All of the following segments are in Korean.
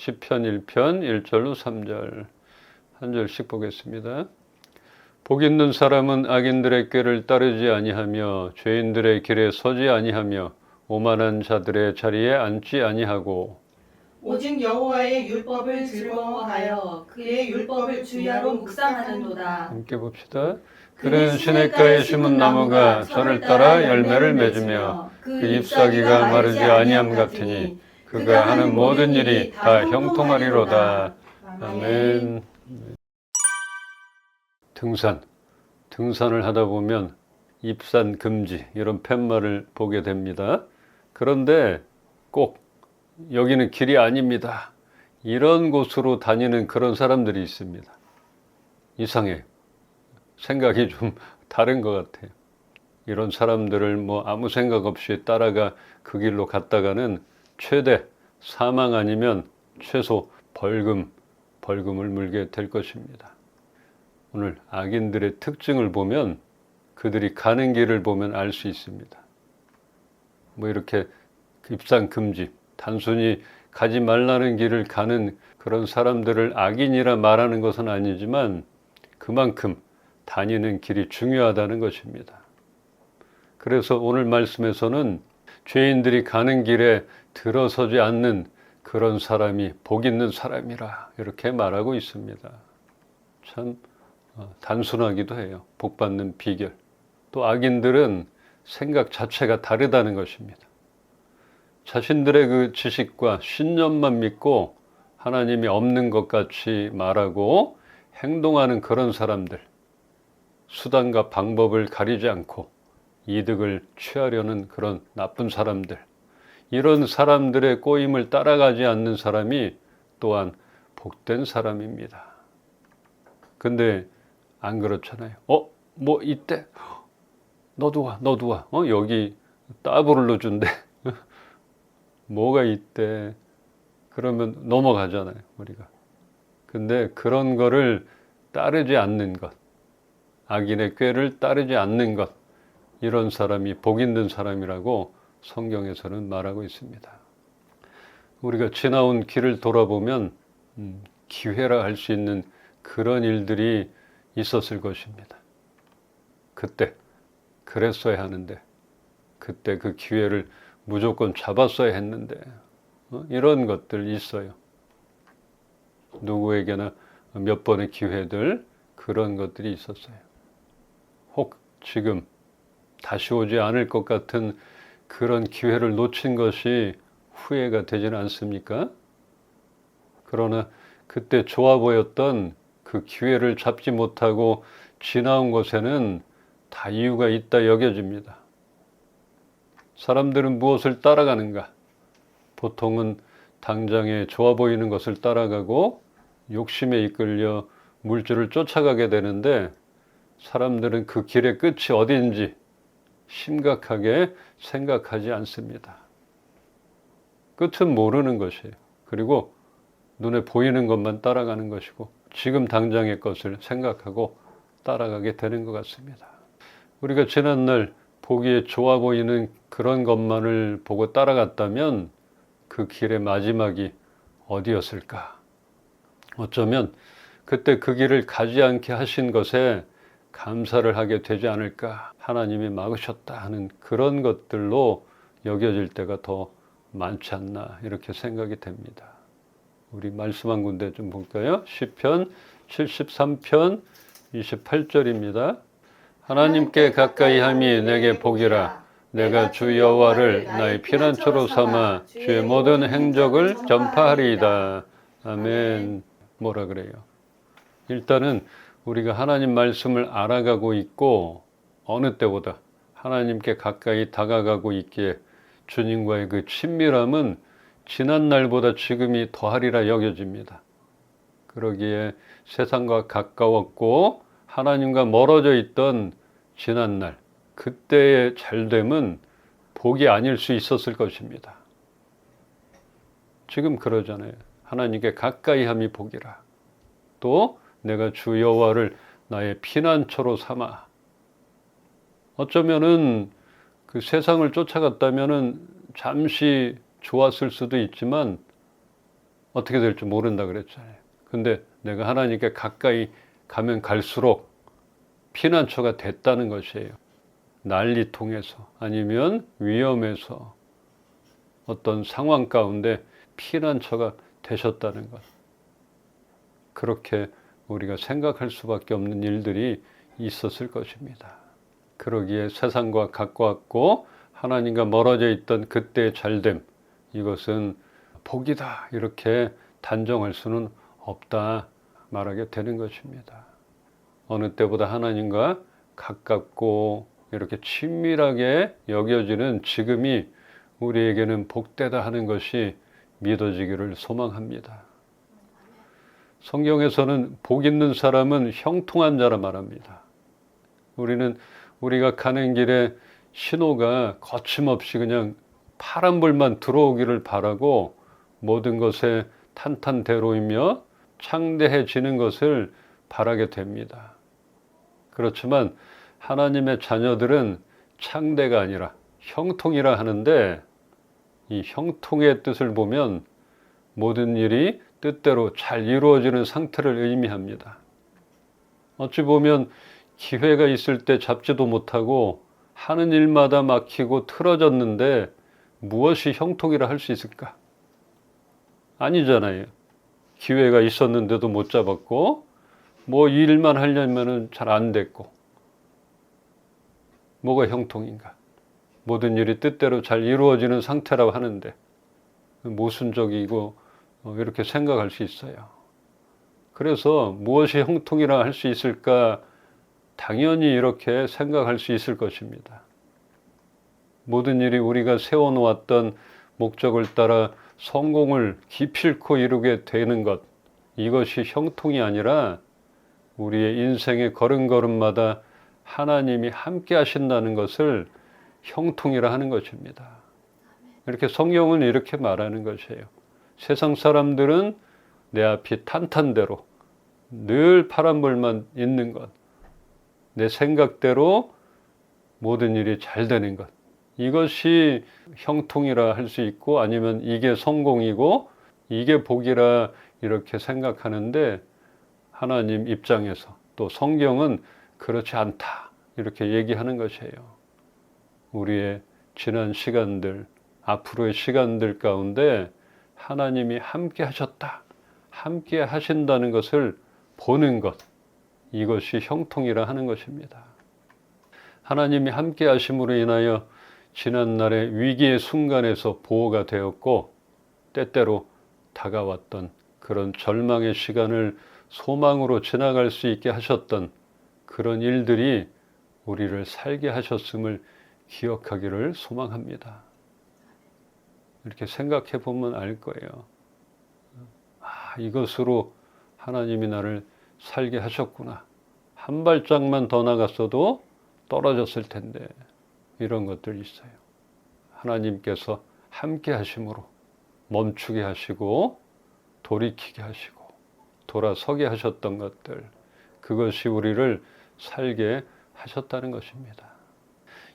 시편 1편 1절로 3절 한 절씩 보겠습니다. 복 있는 사람은 악인들의 꾀를 따르지 아니하며 죄인들의 길에 서지 아니하며 오만한 자들의 자리에 앉지 아니하고 오직 여호와의 율법을 즐거워하여 그의 율법을 주야로 묵상하는도다. 함께 봅시다. 그는 시냇가에 심은 나무가 저를 따라 열매를 맺으며 그 잎사귀가 마르지 아니함 같으니 그가 하는 모든 일이 다 형통하리로다. 아멘. 등산을 하다 보면 입산 금지 이런 팻말을 보게 됩니다. 그런데 꼭 여기는 길이 아닙니다. 이런 곳으로 다니는 그런 사람들이 있습니다. 이상해요. 생각이 좀 다른 것 같아요. 이런 사람들을 아무 생각 없이 따라가 그 길로 갔다가는 최대 사망 아니면 최소 벌금을 물게 될 것입니다. 오늘 악인들의 특징을 보면 그들이 가는 길을 보면 알 수 있습니다. 이렇게 입산 금지, 단순히 가지 말라는 길을 가는 그런 사람들을 악인이라 말하는 것은 아니지만 그만큼 다니는 길이 중요하다는 것입니다. 그래서 오늘 말씀에서는 죄인들이 가는 길에 들어서지 않는 그런 사람이 복 있는 사람이라 이렇게 말하고 있습니다. 참 단순하기도 해요. 복 받는 비결. 또 악인들은 생각 자체가 다르다는 것입니다. 자신들의 그 지식과 신념만 믿고 하나님이 없는 것 같이 말하고 행동하는 그런 사람들, 수단과 방법을 가리지 않고 이득을 취하려는 그런 나쁜 사람들, 이런 사람들의 꼬임을 따라가지 않는 사람이 또한 복된 사람입니다. 근데 안 그렇잖아요. 이때 너도 와. 여기 따블로 준대. 뭐가 있대. 그러면 넘어가잖아요, 우리가. 근데 그런 거를 따르지 않는 것, 악인의 꾀를 따르지 않는 것, 이런 사람이 복 있는 사람이라고 성경에서는 말하고 있습니다. 우리가 지나온 길을 돌아보면 기회라 할 수 있는 그런 일들이 있었을 것입니다. 그때 그랬어야 하는데, 그때 그 기회를 무조건 잡았어야 했는데, 이런 것들 있어요. 누구에게나 몇 번의 기회들, 그런 것들이 있었어요. 혹 지금 다시 오지 않을 것 같은 그런 기회를 놓친 것이 후회가 되지는 않습니까? 그러나 그때 좋아 보였던 그 기회를 잡지 못하고 지나온 것에는 다 이유가 있다 여겨집니다. 사람들은 무엇을 따라가는가? 보통은 당장에 좋아 보이는 것을 따라가고 욕심에 이끌려 물질을 쫓아가게 되는데, 사람들은 그 길의 끝이 어디인지 심각하게 생각하지 않습니다. 끝은 모르는 것이에요. 그리고 눈에 보이는 것만 따라가는 것이고 지금 당장의 것을 생각하고 따라가게 되는 것 같습니다. 우리가 지난날 보기에 좋아 보이는 그런 것만을 보고 따라갔다면 그 길의 마지막이 어디였을까? 어쩌면 그때 그 길을 가지 않게 하신 것에 감사를 하게 되지 않을까? 하나님이 막으셨다 하는 그런 것들로 여겨질 때가 더 많지 않나 이렇게 생각이 됩니다. 우리 말씀 한 군데 좀 볼까요? 시편 73편 28절입니다. 하나님께 가까이 함이 내게 복이라. 내가 주 여호와를 나의 피난처로 삼아 주의 모든 행적을 전파하리이다. 아멘. 뭐라 그래요? 일단은 우리가 하나님 말씀을 알아가고 있고 어느 때보다 하나님께 가까이 다가가고 있기에 주님과의 그 친밀함은 지난 날보다 지금이 더하리라 여겨집니다. 그러기에 세상과 가까웠고 하나님과 멀어져 있던 지난 날, 그때의 잘됨은 복이 아닐 수 있었을 것입니다. 지금 그러잖아요. 하나님께 가까이 함이 복이라. 또 내가 주 여호와를 나의 피난처로 삼아. 어쩌면은 그 세상을 쫓아갔다면은 잠시 좋았을 수도 있지만 어떻게 될지 모른다 그랬잖아요. 근데 내가 하나님께 가까이 가면 갈수록 피난처가 됐다는 것이에요. 난리통에서 아니면 위험에서 어떤 상황 가운데 피난처가 되셨다는 것. 그렇게 우리가 생각할 수밖에 없는 일들이 있었을 것입니다. 그러기에 세상과 가까웠고 하나님과 멀어져 있던 그때의 잘됨, 이것은 복이다 이렇게 단정할 수는 없다 말하게 되는 것입니다. 어느 때보다 하나님과 가깝고 이렇게 친밀하게 여겨지는 지금이 우리에게는 복되다 하는 것이 믿어지기를 소망합니다. 성경에서는 복 있는 사람은 형통한 자라 말합니다. 우리가 가는 길에 신호가 거침없이 그냥 파란불만 들어오기를 바라고 모든 것에 탄탄대로이며 창대해지는 것을 바라게 됩니다. 그렇지만 하나님의 자녀들은 창대가 아니라 형통이라 하는데 이 형통의 뜻을 보면 모든 일이 뜻대로 잘 이루어지는 상태를 의미합니다. 어찌 보면 기회가 있을 때 잡지도 못하고 하는 일마다 막히고 틀어졌는데 무엇이 형통이라 할 수 있을까? 아니잖아요. 기회가 있었는데도 못 잡았고 뭐 일만 하려면 잘 안 됐고 뭐가 형통인가? 모든 일이 뜻대로 잘 이루어지는 상태라고 하는데 모순적이고 이렇게 생각할 수 있어요. 그래서 무엇이 형통이라 할 수 있을까? 당연히 이렇게 생각할 수 있을 것입니다. 모든 일이 우리가 세워놓았던 목적을 따라 성공을 기필코 이루게 되는 것, 이것이 형통이 아니라 우리의 인생의 걸음걸음마다 하나님이 함께 하신다는 것을 형통이라 하는 것입니다. 이렇게 성경은 이렇게 말하는 것이에요. 세상 사람들은 내 앞이 탄탄대로 늘 파란불만 있는 것, 내 생각대로 모든 일이 잘 되는 것, 이것이 형통이라 할 수 있고 아니면 이게 성공이고 이게 복이라 이렇게 생각하는데 하나님 입장에서 또 성경은 그렇지 않다 이렇게 얘기하는 것이에요. 우리의 지난 시간들, 앞으로의 시간들 가운데 하나님이 함께 하셨다, 함께 하신다는 것을 보는 것, 이것이 형통이라 하는 것입니다. 하나님이 함께 하심으로 인하여 지난날의 위기의 순간에서 보호가 되었고 때때로 다가왔던 그런 절망의 시간을 소망으로 지나갈 수 있게 하셨던 그런 일들이 우리를 살게 하셨음을 기억하기를 소망합니다. 이렇게 생각해 보면 알 거예요. 이것으로 하나님이 나를 살게 하셨구나. 한 발짝만 더 나갔어도 떨어졌을 텐데 이런 것들이 있어요. 하나님께서 함께 하심으로 멈추게 하시고 돌이키게 하시고 돌아서게 하셨던 것들, 그것이 우리를 살게 하셨다는 것입니다.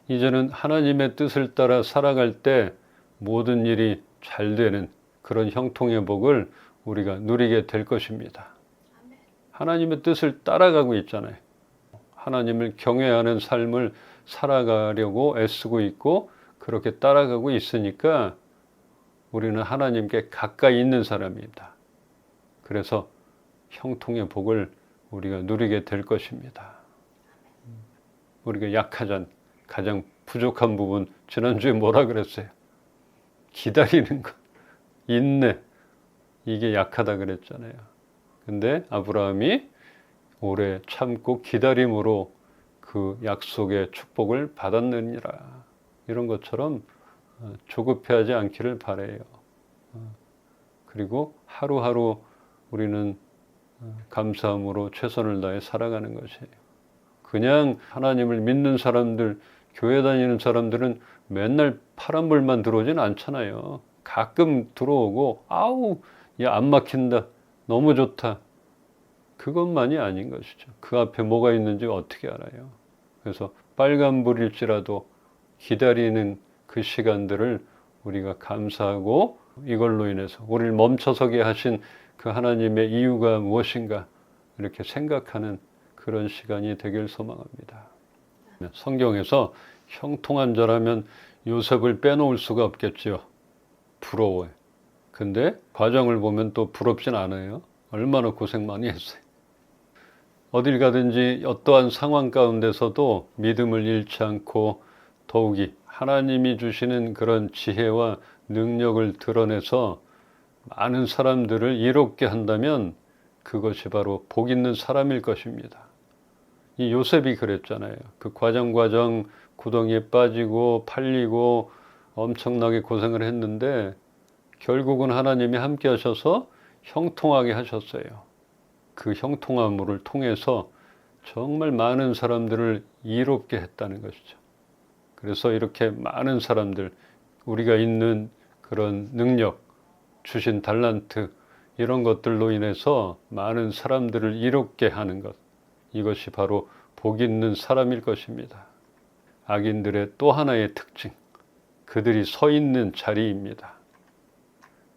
이제는 하나님의 뜻을 따라 살아갈 때 모든 일이 잘 되는 그런 형통의 복을 우리가 누리게 될 것입니다. 하나님의 뜻을 따라가고 있잖아요. 하나님을 경외하는 삶을 살아가려고 애쓰고 있고 그렇게 따라가고 있으니까 우리는 하나님께 가까이 있는 사람입니다. 그래서 형통의 복을 우리가 누리게 될 것입니다. 우리가 약하jan 가장 부족한 부분, 지난주에 뭐라 그랬어요? 기다리는 것, 인내, 이게 약하다 그랬잖아요. 근데 아브라함이 오래 참고 기다림으로 그 약속의 축복을 받았느니라. 이런 것처럼 조급해하지 않기를 바라요. 그리고 하루하루 우리는 감사함으로 최선을 다해 살아가는 것이에요. 그냥 하나님을 믿는 사람들, 교회 다니는 사람들은 맨날 파란불만 들어오진 않잖아요. 가끔 들어오고 아우, 야, 안 막힌다, 너무 좋다, 그것만이 아닌 것이죠. 그 앞에 뭐가 있는지 어떻게 알아요? 그래서 빨간불일지라도 기다리는 그 시간들을 우리가 감사하고 이걸로 인해서 우리를 멈춰서게 하신 그 하나님의 이유가 무엇인가 이렇게 생각하는 그런 시간이 되길 소망합니다. 성경에서 형통한 자라면 요셉을 빼놓을 수가 없겠죠. 부러워요. 근데 과정을 보면 또 부럽진 않아요. 얼마나 고생 많이 했어요. 어딜 가든지 어떠한 상황 가운데서도 믿음을 잃지 않고 더욱이 하나님이 주시는 그런 지혜와 능력을 드러내서 많은 사람들을 이롭게 한다면 그것이 바로 복 있는 사람일 것입니다. 이 요셉이 그랬잖아요. 그 과정 구덩이에 빠지고 팔리고 엄청나게 고생을 했는데 결국은 하나님이 함께 하셔서 형통하게 하셨어요. 그 형통함을 통해서 정말 많은 사람들을 이롭게 했다는 것이죠. 그래서 이렇게 많은 사람들, 우리가 있는 그런 능력, 주신 달란트 이런 것들로 인해서 많은 사람들을 이롭게 하는 것, 이것이 바로 복 있는 사람일 것입니다. 악인들의 또 하나의 특징, 그들이 서 있는 자리입니다.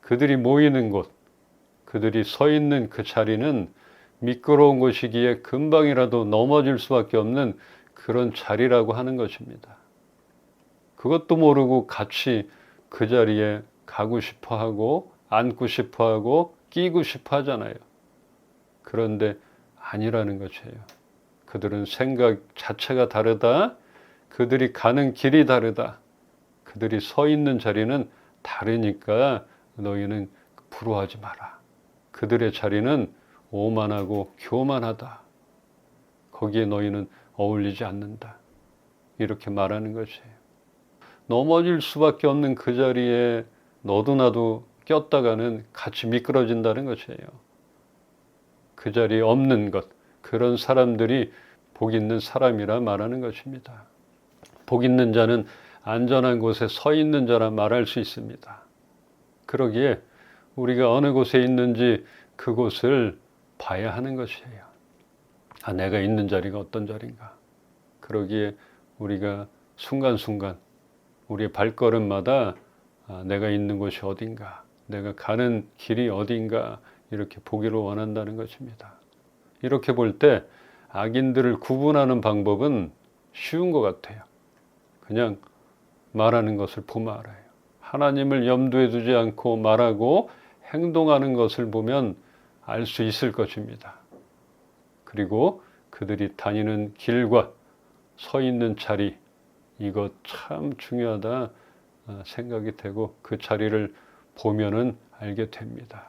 그들이 모이는 곳, 그들이 서 있는 그 자리는 미끄러운 곳이기에 금방이라도 넘어질 수밖에 없는 그런 자리라고 하는 것입니다. 그것도 모르고 같이 그 자리에 가고 싶어 하고 앉고 싶어 하고 끼고 싶어 하잖아요. 그런데 아니라는 것이에요. 그들은 생각 자체가 다르다. 그들이 가는 길이 다르다. 그들이 서 있는 자리는 다르니까 너희는 부러워하지 마라. 그들의 자리는 오만하고 교만하다. 거기에 너희는 어울리지 않는다. 이렇게 말하는 것이에요. 넘어질 수밖에 없는 그 자리에 너도 나도 꼈다가는 같이 미끄러진다는 것이에요. 그 자리에 없는 것, 그런 사람들이 복 있는 사람이라 말하는 것입니다. 복 있는 자는 안전한 곳에 서 있는 자라 말할 수 있습니다. 그러기에 우리가 어느 곳에 있는지 그곳을 봐야 하는 것이에요. 아, 내가 있는 자리가 어떤 자리인가. 그러기에 우리가 순간순간 우리의 발걸음마다 내가 있는 곳이 어딘가, 내가 가는 길이 어딘가 이렇게 보기를 원한다는 것입니다. 이렇게 볼 때 악인들을 구분하는 방법은 쉬운 것 같아요. 그냥 말하는 것을 보면 알아요. 하나님을 염두에 두지 않고 말하고 행동하는 것을 보면 알 수 있을 것입니다. 그리고 그들이 다니는 길과 서 있는 자리, 이것 참 중요하다 생각이 되고 그 자리를 보면은 알게 됩니다.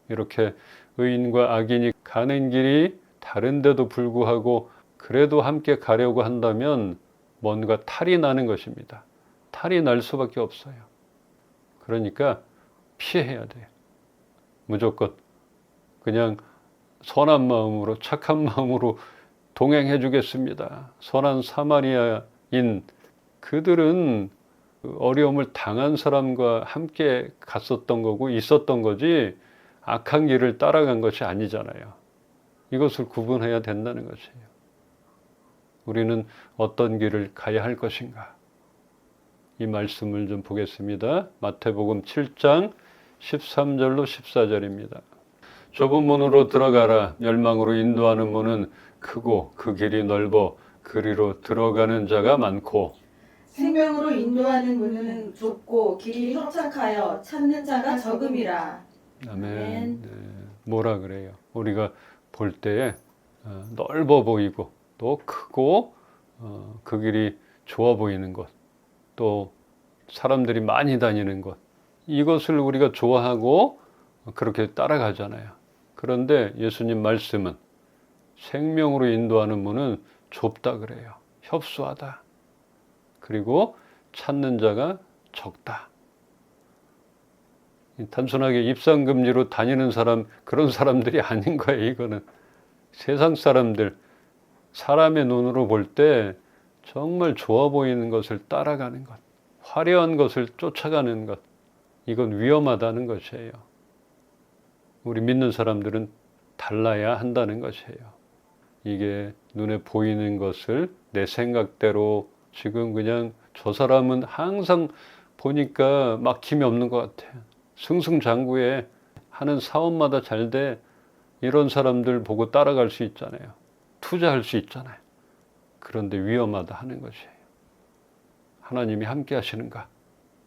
이렇게 의인과 악인이 가는 길이 다른데도 불구하고 그래도 함께 가려고 한다면 뭔가 탈이 나는 것입니다. 탈이 날 수밖에 없어요. 그러니까 피해야 돼요. 무조건 그냥 선한 마음으로 착한 마음으로 동행해 주겠습니다. 선한 사마리아인 그들은 어려움을 당한 사람과 함께 갔었던 거고 있었던 거지 악한 길을 따라간 것이 아니잖아요. 이것을 구분해야 된다는 것이에요. 우리는 어떤 길을 가야 할 것인가? 이 말씀을 좀 보겠습니다. 마태복음 7장 13절로 14절입니다. 좁은 문으로 들어가라. 멸망으로 인도하는 문은 크고 그 길이 넓어 그리로 들어가는 자가 많고 생명으로 인도하는 문은 좁고 길이 협착하여 찾는 자가 적음이라. 아멘. 네. 뭐라 그래요? 우리가 볼 때에 넓어 보이고 또 크고 그 길이 좋아 보이는 곳, 또 사람들이 많이 다니는 곳, 이것을 우리가 좋아하고 그렇게 따라가잖아요. 그런데 예수님 말씀은 생명으로 인도하는 문은 좁다 그래요. 협소하다. 그리고 찾는 자가 적다. 단순하게 입상금지로 다니는 사람, 그런 사람들이 아닌 거예요. 이거는 세상 사람들, 사람의 눈으로 볼 때 정말 좋아 보이는 것을 따라가는 것, 화려한 것을 쫓아가는 것, 이건 위험하다는 것이에요. 우리 믿는 사람들은 달라야 한다는 것이에요. 이게 눈에 보이는 것을 내 생각대로 지금 그냥 저 사람은 항상 보니까 막힘이 없는 것 같아. 승승장구해. 하는 사업마다 잘 돼. 이런 사람들 보고 따라갈 수 있잖아요. 투자할 수 있잖아요. 그런데 위험하다 하는 것이에요. 하나님이 함께 하시는가?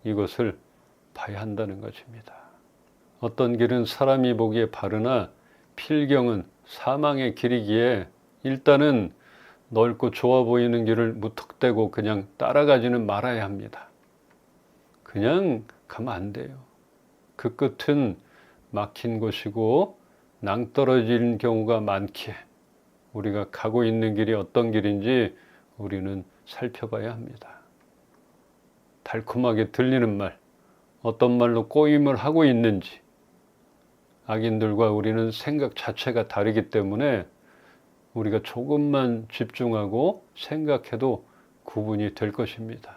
이것을 봐야 한다는 것입니다. 어떤 길은 사람이 보기에 바르나 필경은 사망의 길이기에 일단은 넓고 좋아 보이는 길을 무턱대고 그냥 따라가지는 말아야 합니다. 그냥 가면 안 돼요. 그 끝은 막힌 곳이고 낭떠러진 경우가 많기에 우리가 가고 있는 길이 어떤 길인지 우리는 살펴봐야 합니다. 달콤하게 들리는 말, 어떤 말로 꼬임을 하고 있는지, 악인들과 우리는 생각 자체가 다르기 때문에 우리가 조금만 집중하고 생각해도 구분이 될 것입니다.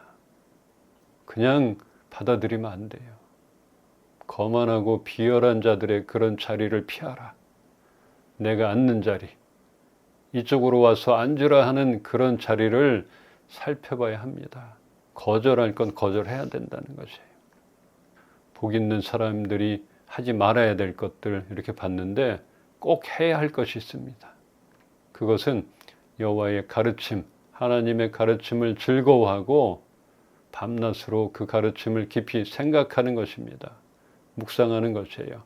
그냥 받아들이면 안 돼요. 거만하고 비열한 자들의 그런 자리를 피하라. 내가 앉는 자리, 이쪽으로 와서 앉으라 하는 그런 자리를 살펴봐야 합니다. 거절할 건 거절해야 된다는 것이에요. 복 있는 사람들이 하지 말아야 될 것들 이렇게 봤는데 꼭 해야 할 것이 있습니다. 그것은 여호와의 가르침, 하나님의 가르침을 즐거워하고 밤낮으로 그 가르침을 깊이 생각하는 것입니다. 묵상하는 것이에요.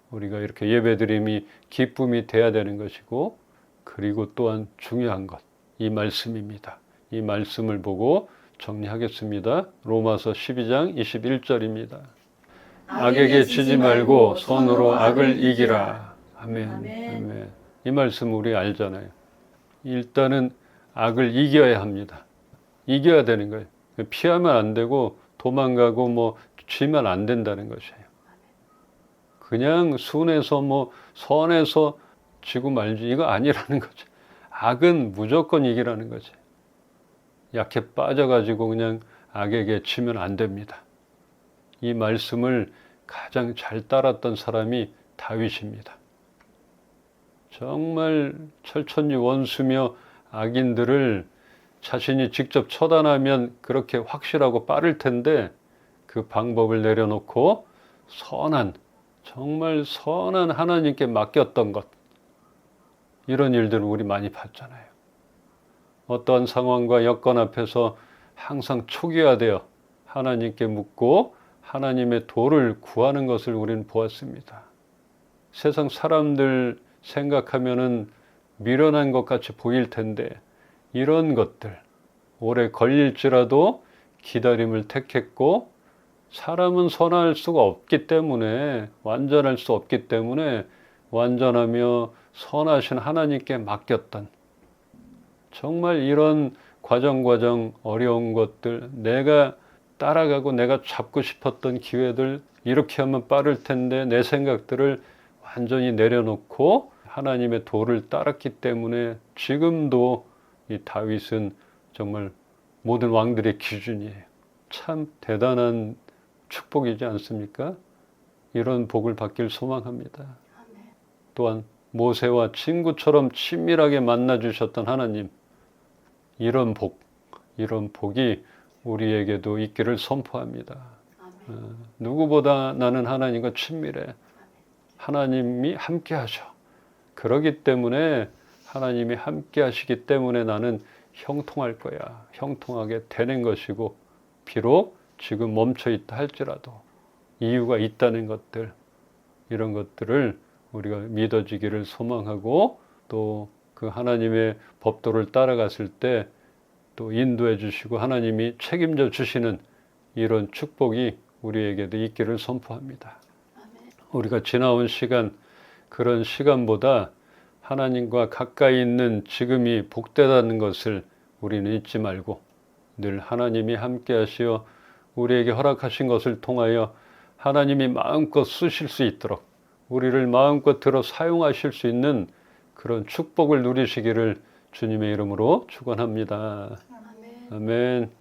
우리가 이렇게 예배드림이 기쁨이 돼야 되는 것이고, 그리고 또한 중요한 것, 이 말씀입니다. 이 말씀을 보고 정리하겠습니다. 로마서 12장 21절입니다. 악에게 지지 말고 손으로 악을 이기라. 아멘. 아멘. 이 말씀 우리 알잖아요. 일단은 악을 이겨야 합니다. 이겨야 되는 거예요. 피하면 안 되고 도망가고 뭐 쥐면 안 된다는 것이에요. 그냥 순해서 뭐 선해서 지고 말지 이거 아니라는 거죠. 악은 무조건 이기라는 거죠. 약해 빠져가지고 그냥 악에게 치면 안 됩니다. 이 말씀을 가장 잘 따랐던 사람이 다윗입니다. 정말 철천지 원수며 악인들을 자신이 직접 처단하면 그렇게 확실하고 빠를 텐데 그 방법을 내려놓고 선한, 정말 선한 하나님께 맡겼던 것, 이런 일들을 우리 많이 봤잖아요. 어떠한 상황과 여건 앞에서 항상 초기화되어 하나님께 묻고 하나님의 도를 구하는 것을 우리는 보았습니다. 세상 사람들 생각하면은 미련한 것 같이 보일 텐데 이런 것들 오래 걸릴지라도 기다림을 택했고, 사람은 선할 수가 없기 때문에, 완전할 수 없기 때문에 완전하며 선하신 하나님께 맡겼던, 정말 이런 과정 어려운 것들, 내가 따라가고 내가 잡고 싶었던 기회들, 이렇게 하면 빠를 텐데 내 생각들을 완전히 내려놓고 하나님의 도를 따랐기 때문에 지금도 이 다윗은 정말 모든 왕들의 기준이에요. 참 대단한 축복이지 않습니까? 이런 복을 받길 소망합니다. 또한 모세와 친구처럼 친밀하게 만나주셨던 하나님, 이런 복이 우리에게도 있기를 선포합니다. 누구보다 나는 하나님과 친밀해. 하나님이 함께 하셔. 그러기 때문에, 하나님이 함께 하시기 때문에 나는 형통할 거야. 형통하게 되는 것이고, 비록 지금 멈춰 있다 할지라도 이유가 있다는 것들, 이런 것들을 우리가 믿어지기를 소망하고, 또 그 하나님의 법도를 따라갔을 때 또 인도해 주시고 하나님이 책임져 주시는 이런 축복이 우리에게도 있기를 선포합니다. 우리가 지나온 시간, 그런 시간보다 하나님과 가까이 있는 지금이 복되다는 것을 우리는 잊지 말고 늘 하나님이 함께 하시어 우리에게 허락하신 것을 통하여 하나님이 마음껏 쓰실 수 있도록, 우리를 마음껏 들어 사용하실 수 있는 그런 축복을 누리시기를 주님의 이름으로 축원합니다. 아멘.